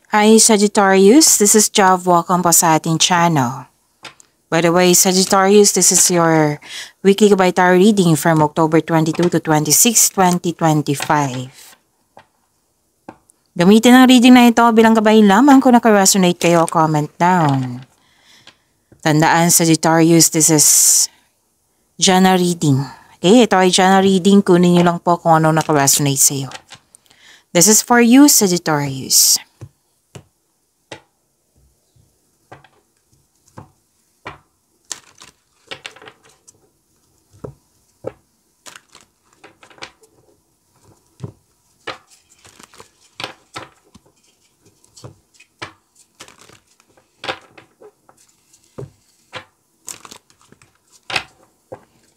Hi Sagittarius, this is Jav. Welcome po sa ating channel. By the way, Sagittarius, this is your weekly Gabay Tarot reading from October 22 to 26, 2025. Gamitin ang reading na ito bilang gabay lamang. Kung naka-resonate kayo, comment down. Tandaan Sagittarius, this is Jana reading. Okay, ito ay Jana reading. Kunin nyo lang po kung ano naka-resonate sa iyo. This is for you, Sagittarius.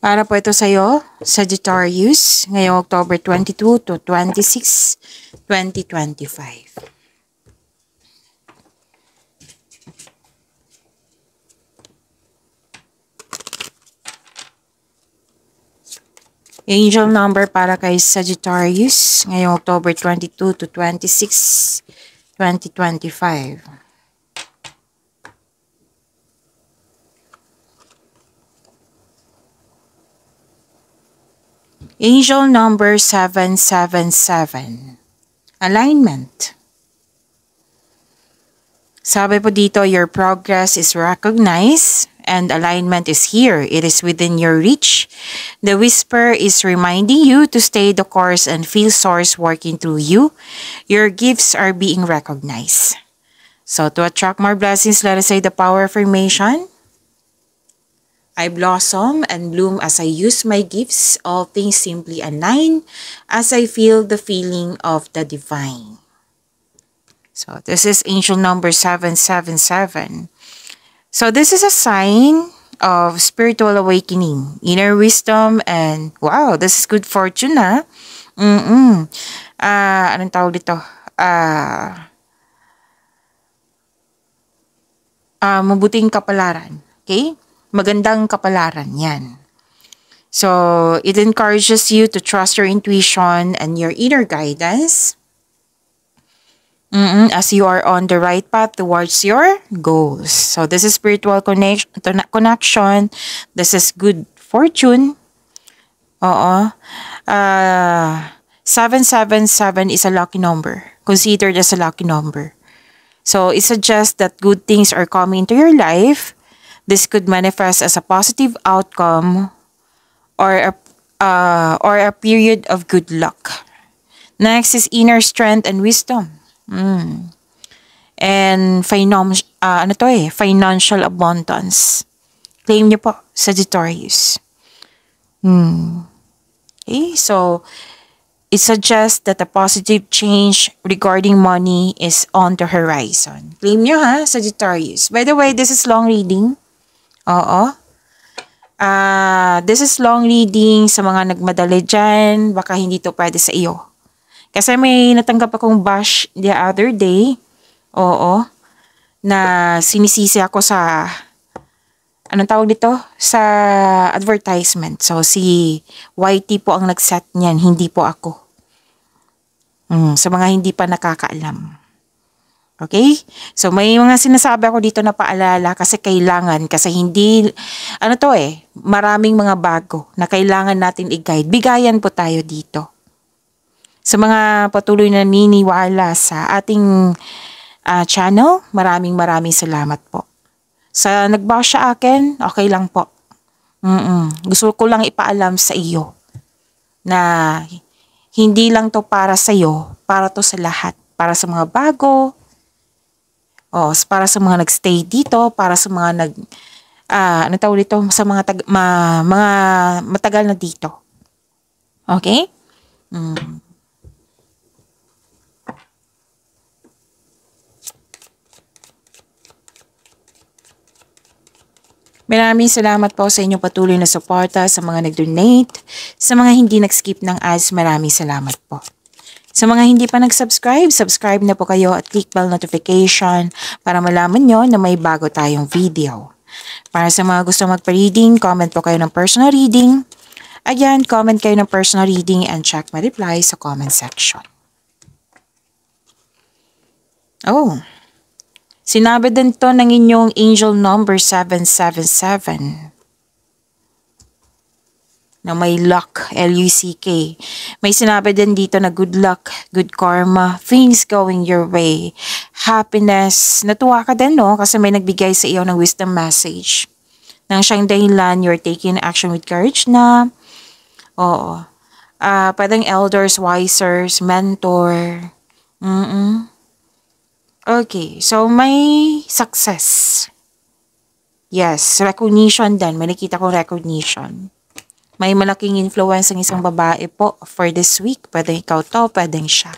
Para po ito sa iyo, Sagittarius, ngayong October 22 to 26, 2025. Angel number para kay Sagittarius, ngayong October 22 to 26, 2025. Angel number 777. Alignment. Sabi po dito, your progress is recognized and alignment is here. It is within your reach. The whisper is reminding you to stay the course and feel source working through you. Your gifts are being recognized. So to attract more blessings, let us say the power affirmation. I blossom and bloom as I use my gifts. All things simply align as I feel the feeling of the divine. So this is angel number 777. So this is a sign of spiritual awakening, inner wisdom, and wow, this is good fortune, ha? Anong tawag dito? Mabuting kapalaran. Okay? Magandang kapalaran yan. So, it encourages you to trust your intuition and your inner guidance as you are on the right path towards your goals. So, this is spiritual connection. This is good fortune. Oo. 777 is a lucky number. Considered as a lucky number. So, it suggests that good things are coming into your life. This could manifest as a positive outcome or a period of good luck. Next is inner strength and wisdom. And financial abundance. Claim niyo po, Sagittarius. Okay, so it suggests that a positive change regarding money is on the horizon. Claim niyo ha, Sagittarius. By the way, this is long reading. Oo. This is long reading sa mga nagmadali dyan. Baka hindi to pwede sa iyo. Kasi may natanggap akong bash the other day. Oo. Na sinisisi ako sa, anong tawag dito? Sa advertisement. So, si YT po ang nag-set niyan. Hindi po ako. Sa mga hindi pa nakakaalam. Okay? So, may mga sinasabi ako dito na paalala kasi kailangan. Kasi hindi, maraming mga bago na kailangan natin i-guide. Bigayan po tayo dito. Sa mga patuloy na niniwala sa ating channel, maraming salamat po. Sa nag-bash sa akin, okay lang po. Gusto ko lang ipaalam sa iyo na hindi lang to para sa iyo, para to sa lahat. Para sa mga bago, para sa mga nagstay dito, para sa mga sa mga mga matagal na dito. Okay? Maraming salamat po sa inyong patuloy na suporta, sa mga nag-donate, sa mga hindi nag-skip ng ads, maraming salamat po. Sa mga hindi pa nag-subscribe, subscribe na po kayo at click bell notification para malaman nyo na may bago tayong video. Para sa mga gusto magpa-reading, comment po kayo ng personal reading. Again, comment kayo ng personal reading and check my reply sa comment section. Oh, sinabi din to ng inyong angel number 777 na may luck, L-U-C-K. May sinabi din dito na good luck, good karma, things going your way, happiness. Natuwa ka din, no? Kasi may nagbigay sa iyo ng wisdom message. Nang siyang dahilan, you're taking action with courage na. Oo. Pwedeng elders, wisers, mentor. Okay, so may success. Yes, recognition din. May nakita kong recognition. May malaking influence ng isang babae po for this week. Pwedeng ikaw to, pwedeng siya.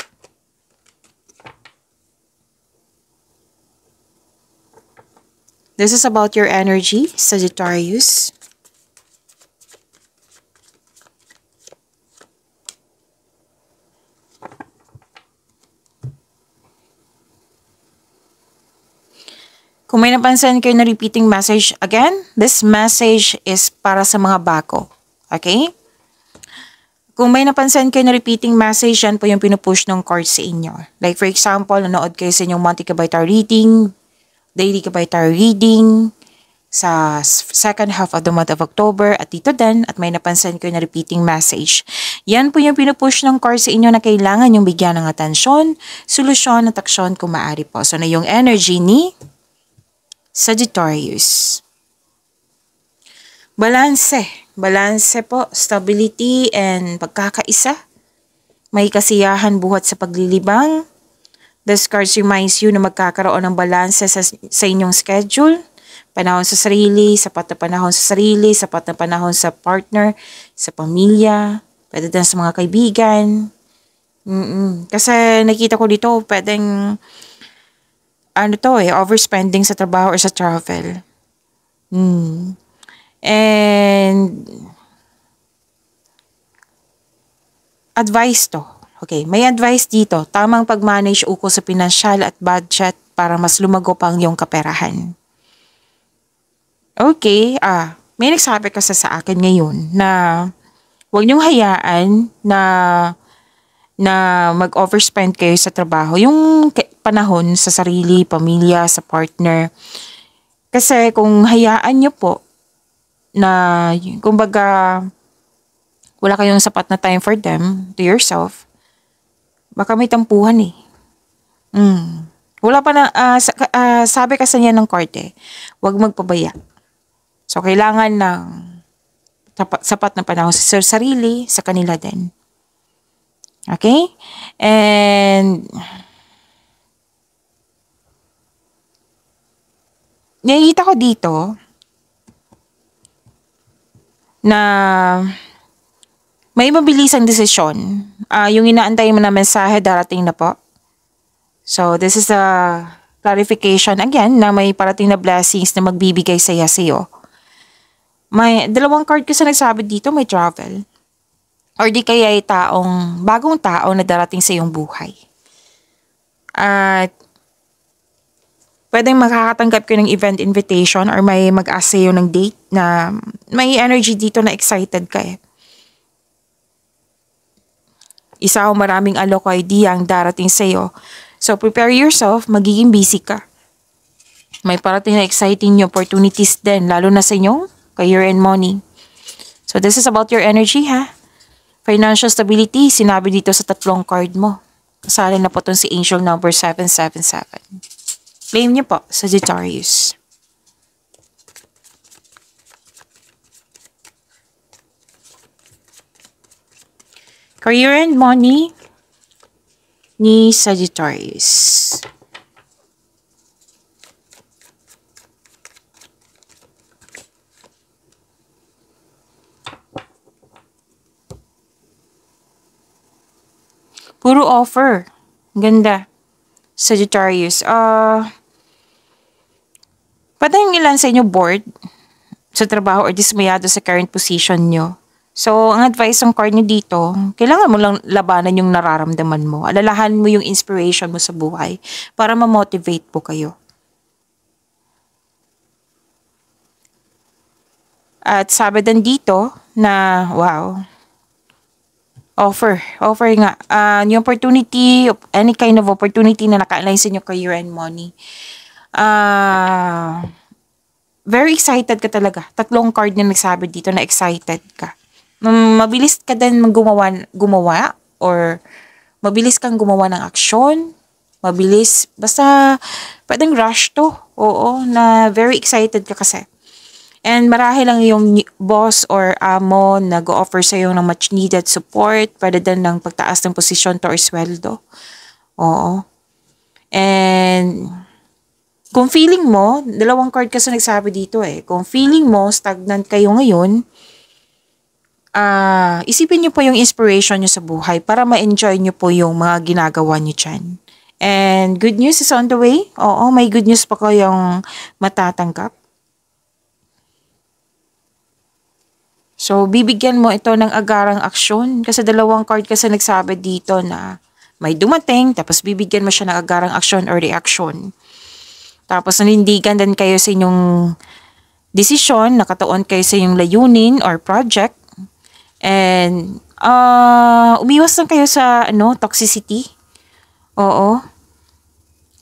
This is about your energy, Sagittarius. Kung may napansin kayo na repeating message, again, this message is para sa mga bago. Okay? Kung may napansin kayo na repeating message, yan po yung pinupush ng cards sa inyo. Like for example, nanood kayo sa inyong monthly kabay tarot reading, daily kabay tarot reading, sa second half of the month of October, at dito din, at may napansin kayo na repeating message. Yan po yung pinupush ng cards sa inyo na kailangan yung bigyan ng atensyon, solusyon at aksyon kung maaari po. So na yung energy ni Sagittarius. Balanse. Balanse po, stability and pagkakaisa. May kasiyahan buhat sa paglilibang. This card reminds you na magkakaroon ng balanse sa inyong schedule. Panahon sa sarili, sapat na panahon sa sarili, sapat na panahon sa partner, sa pamilya, pwede din sa mga kaibigan. Kasi nakita ko dito, pwedeng overspending sa trabaho or sa travel. And advice to. Okay, may advice dito. Tamang pag-manage ukol sa pinansyal at budget para mas lumago pa ang iyong kaperahan. Okay, may nagsabi kasi sa akin ngayon na huwag niyong hayaan na mag-overspend kayo sa trabaho. Yung panahon sa sarili, pamilya, sa partner. Kasi kung hayaan nyo po na, kumbaga, wala kayong sapat na time for them, to yourself, baka may tampuhan eh. Wala pa na, sabi kasi niya ng card huwag magpabaya. So, kailangan ng sapat na panahon sa sarili, sa kanila din. Okay? And nakikita ko dito na may mabilisang desisyon. Yung inaantay mo na mensahe, darating na po. So, this is a clarification again na may parating na blessings na magbibigay saya sa'yo. May dalawang card kasi nagsabi dito, may travel. Or di kaya ay bagong tao na darating sa iyong buhay. At pwedeng makakatanggap ka ng event invitation or may mag-ask sa'yo ng date na may energy dito na excited ka eh. Isa o maraming alok idea ang darating sa'yo. So prepare yourself, magiging busy ka. May parating na exciting opportunities din, lalo na sa inyong career and money. So this is about your energy ha. Financial stability, sinabi dito sa tatlong card mo. Kasali na po itong si angel number 777. Claim niyo po, Sagittarius. Career and money ni Sagittarius. Puro offer. Ganda. Sagittarius. Pwede yung ilan sa inyo bored sa trabaho or dismayado sa current position nyo. So, ang advice ng card nyo dito, kailangan mo lang labanan yung nararamdaman mo. Alalahan mo yung inspiration mo sa buhay para ma-motivate po kayo. At sabi din dito na, wow, Offer nga. Yung opportunity, any kind of opportunity na naka-align sa inyo career and money. Very excited ka talaga. Tatlong card na nagsabi dito na excited ka. Mabilis ka din gumawa or mabilis kang gumawa ng aksyon. Mabilis. Basta, pwedeng rush to. Oo, na very excited ka kasi. And marahil lang yung boss or amo nag-offer sa'yo ng much needed support para din ng pagtaas ng posisyon to or sweldo. Oo. And kung feeling mo, dalawang card kasi nagsabi dito eh. Kung feeling mo, stagnant kayo ngayon, isipin niyo po yung inspiration niyo sa buhay para ma-enjoy niyo po yung mga ginagawa niyo dyan. And good news is on the way. Oo, may good news pa kayong matatanggap. So, bibigyan mo ito ng agarang aksyon. Kasi dalawang card kasi nagsabi dito na may dumating, tapos bibigyan mo siya ng agarang aksyon or reaction. Tapos nanindigan din kayo sa inyong desisyon, nakatuon kayo sa inyong layunin or project. And umiwas lang kayo sa toxicity. Oo.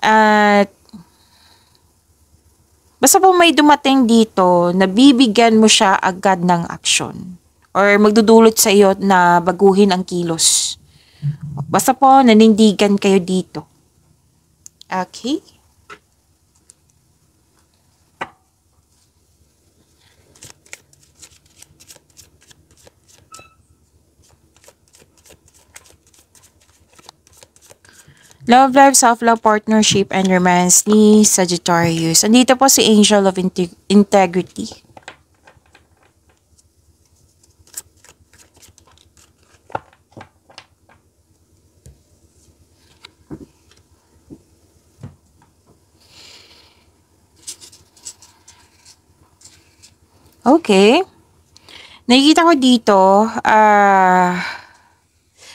At basta po may dumating dito, nabibigyan mo siya agad ng aksyon. Or magdudulot sa iyo na baguhin ang kilos. Basta po nanindigan kayo dito. Okay? Love life, self-love, partnership, and romance ni Sagittarius. Andito po si Angel of Integrity. Okay. Nakikita ko dito,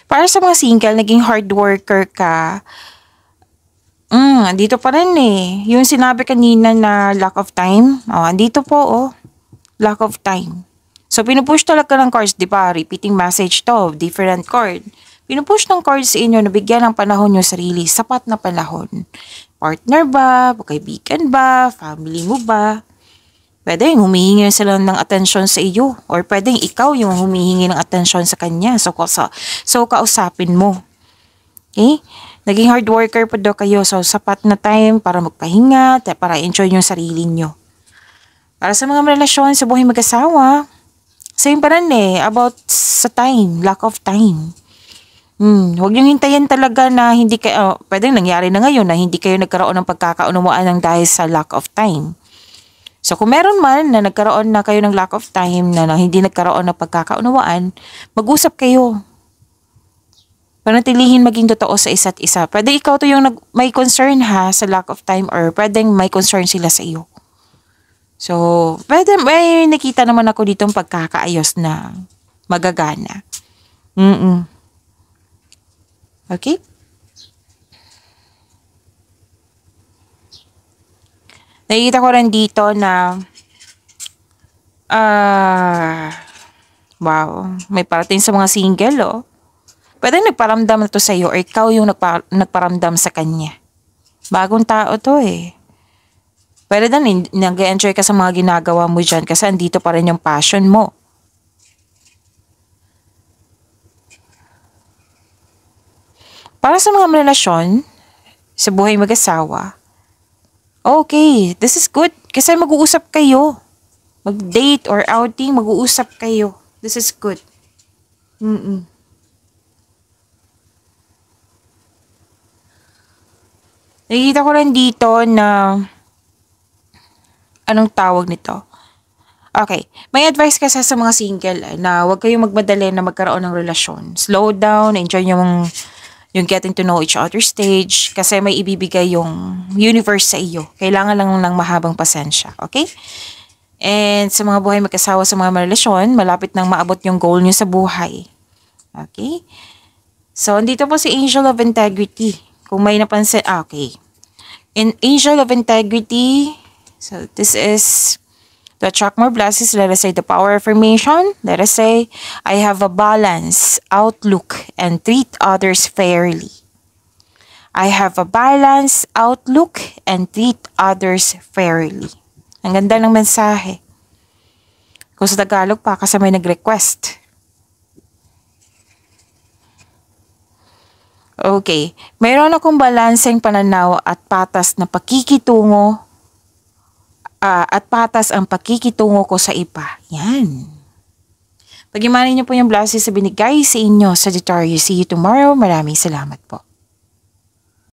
para sa mga single, naging hard worker ka. Andito pa rin eh. Yung sinabi kanina na lack of time. Andito po lack of time. So, pinupush talaga ng cards, di ba? Repeating message to, different card. Pinupush ng cards sa inyo na bigyan ng panahon yung sarili. Sapat na panahon. Partner ba? Kaibigan ba? Family mo ba? Pwedeng humihingi sila ng atensyon sa iyo. Or pwedeng ikaw yung humihingi ng atensyon sa kanya. So kausapin mo. Okay? Naging hard worker pa daw kayo. So, sapat na time para magpahinga, para enjoy yung sarili nyo. Para sa mga relasyon sa buhay mag-asawa, same pa rin about sa time, lack of time. Huwag niyong hintayin talaga na hindi kayo, pwedeng nangyari na ngayon na hindi kayo nagkaroon ng pagkakaunawaan ng dahil sa lack of time. So, kung meron man na nagkaroon na kayo ng lack of time na hindi nagkaroon ng pagkakaunawaan, mag-usap kayo. Panatilihin maging totoo sa isa't isa. Pwede ikaw to yung may concern sa lack of time or pwedeng may concern sila sa iyo. So, pwede, may nakita naman ako ditong pagkakaayos na magagana. Okay? Nakikita ko rin dito na wow, may parating sa mga single, Pwede nagparamdam na to sa iyo or ikaw yung nagparamdam sa kanya. Bagong tao to Pwede din nag-enjoy ka sa mga ginagawa mo dyan kasi andito pa rin yung passion mo. Para sa mga relasyon, sa buhay mag-asawa, okay, this is good. Kasi mag-uusap kayo. Mag-date or outing, mag-uusap kayo. This is good. Nakikita ko rin dito na anong tawag nito? Okay. May advice kasi sa mga single na huwag kayong magmadali na magkaroon ng relasyon. Slow down, enjoy yung getting to know each other stage kasi may ibibigay yung universe sa iyo. Kailangan lang ng mahabang pasensya. Okay? And sa mga buhay mag-asawa sa mga relasyon, malapit nang maabot yung goal niyo sa buhay. Okay? So, andito po si Angel of Integrity. Kung may napansin, okay. In Angel of Integrity, so this is To attract more blessings, let us say the power affirmation. Let us say, I have a balanced outlook and treat others fairly. I have a balanced outlook and treat others fairly. Ang ganda ng mensahe. Kung sa Tagalog pa kasi may nag-request. Okay. Mayroon akong balanseng pananaw at patas na pakikitungo at patas ang pakikitungo ko sa iba. Yan. Pag-imanin niyo po yung blessings sa binigay sa inyo, Sagittarius. See you tomorrow. Maraming salamat po.